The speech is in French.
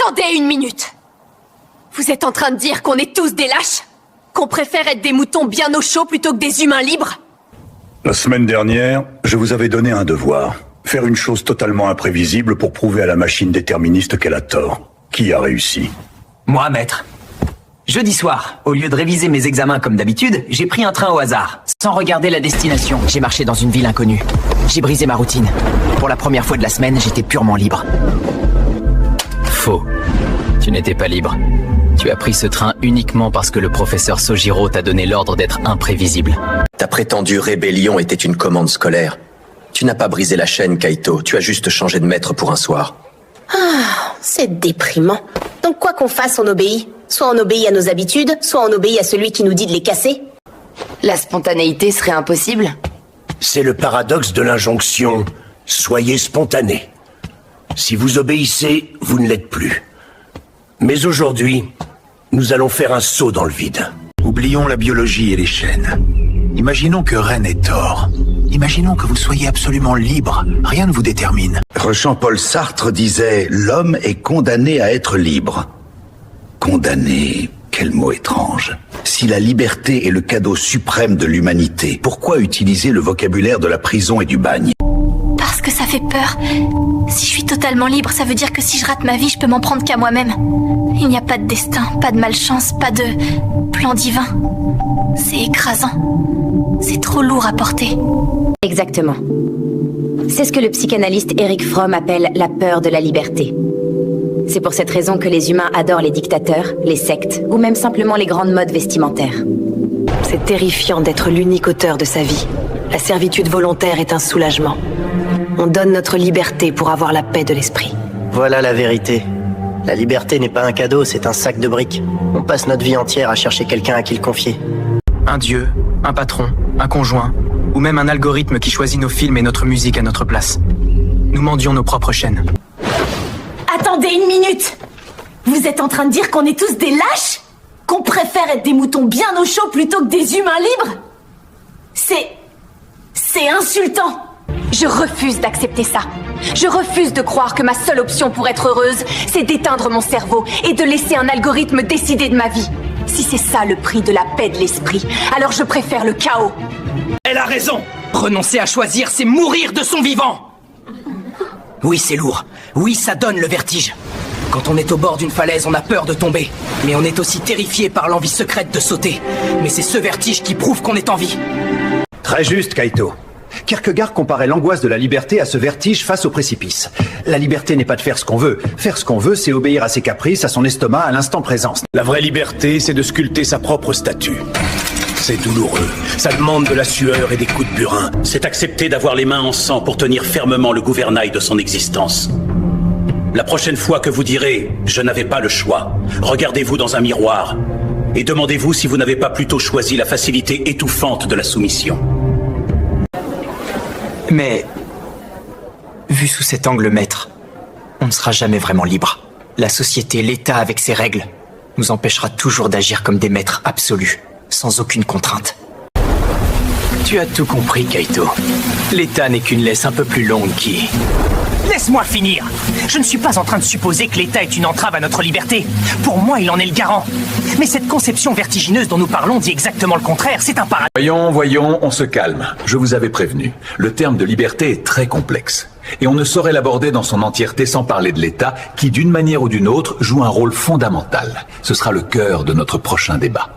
Attendez une minute! Vous êtes en train de dire qu'on est tous des lâches? Qu'on préfère être des moutons bien au chaud plutôt que des humains libres? La semaine dernière, je vous avais donné un devoir. Faire une chose totalement imprévisible pour prouver à la machine déterministe qu'elle a tort. Qui a réussi? Moi, maître. Jeudi soir, au lieu de réviser mes examens comme d'habitude, j'ai pris un train au hasard, sans regarder la destination. J'ai marché dans une ville inconnue. J'ai brisé ma routine. Pour la première fois de la semaine, j'étais purement libre. Faux. Tu n'étais pas libre. Tu as pris ce train uniquement parce que le professeur Sojiro t'a donné l'ordre d'être imprévisible. Ta prétendue rébellion était une commande scolaire. Tu n'as pas brisé la chaîne, Kaito. Tu as juste changé de maître pour un soir. Ah, c'est déprimant. Donc quoi qu'on fasse, on obéit. Soit on obéit à nos habitudes, soit on obéit à celui qui nous dit de les casser. La spontanéité serait impossible? C'est le paradoxe de l'injonction. Soyez spontané. Si vous obéissez, vous ne l'êtes plus. Mais aujourd'hui, nous allons faire un saut dans le vide. Oublions la biologie et les chaînes. Imaginons que Ren ait tort. Imaginons que vous soyez absolument libre. Rien ne vous détermine. Jean-Paul Sartre disait « L'homme est condamné à être libre ». Condamné, quel mot étrange. Si la liberté est le cadeau suprême de l'humanité, pourquoi utiliser le vocabulaire de la prison et du bagne? Parce que ça fait peur. Si je suis totalement libre, ça veut dire que si je rate ma vie, je peux m'en prendre qu'à moi-même. Il n'y a pas de destin, pas de malchance, pas de plan divin. C'est écrasant. C'est trop lourd à porter. Exactement. C'est ce que le psychanalyste Erich Fromm appelle la peur de la liberté. C'est pour cette raison que les humains adorent les dictateurs, les sectes, ou même simplement les grandes modes vestimentaires. C'est terrifiant d'être l'unique auteur de sa vie. La servitude volontaire est un soulagement. On donne notre liberté pour avoir la paix de l'esprit. Voilà la vérité. La liberté n'est pas un cadeau, c'est un sac de briques. On passe notre vie entière à chercher quelqu'un à qui le confier. Un dieu, un patron, un conjoint, ou même un algorithme qui choisit nos films et notre musique à notre place. Nous mendions nos propres chaînes. Attendez une minute! Vous êtes en train de dire qu'on est tous des lâches? Qu'on préfère être des moutons bien au chaud plutôt que des humains libres? C'est insultant! Je refuse d'accepter ça. Je refuse de croire que ma seule option pour être heureuse, c'est d'éteindre mon cerveau et de laisser un algorithme décider de ma vie. Si c'est ça le prix de la paix de l'esprit, alors je préfère le chaos. Elle a raison! Renoncer à choisir, c'est mourir de son vivant! Oui, c'est lourd. Oui, ça donne le vertige. Quand on est au bord d'une falaise, on a peur de tomber. Mais on est aussi terrifié par l'envie secrète de sauter. Mais c'est ce vertige qui prouve qu'on est en vie. Très juste, Kaito. Kierkegaard comparait l'angoisse de la liberté à ce vertige face au précipice. La liberté n'est pas de faire ce qu'on veut. Faire ce qu'on veut, c'est obéir à ses caprices, à son estomac, à l'instant présent. La vraie liberté, c'est de sculpter sa propre statue. C'est douloureux. Ça demande de la sueur et des coups de burin. C'est accepter d'avoir les mains en sang pour tenir fermement le gouvernail de son existence. La prochaine fois que vous direz « je n'avais pas le choix », regardez-vous dans un miroir et demandez-vous si vous n'avez pas plutôt choisi la facilité étouffante de la soumission. Mais, vu sous cet angle, maître, on ne sera jamais vraiment libre. La société, l'État avec ses règles, nous empêchera toujours d'agir comme des maîtres absolus, sans aucune contrainte. Tu as tout compris, Kaito. L'État n'est qu'une laisse un peu plus longue qui... Laisse-moi finir. Je ne suis pas en train de supposer que l'État est une entrave à notre liberté. Pour moi, il en est le garant. Mais cette conception vertigineuse dont nous parlons dit exactement le contraire. C'est un paradoxe. Voyons, on se calme. Je vous avais prévenu. Le terme de liberté est très complexe. Et on ne saurait l'aborder dans son entièreté sans parler de l'État qui, d'une manière ou d'une autre, joue un rôle fondamental. Ce sera le cœur de notre prochain débat.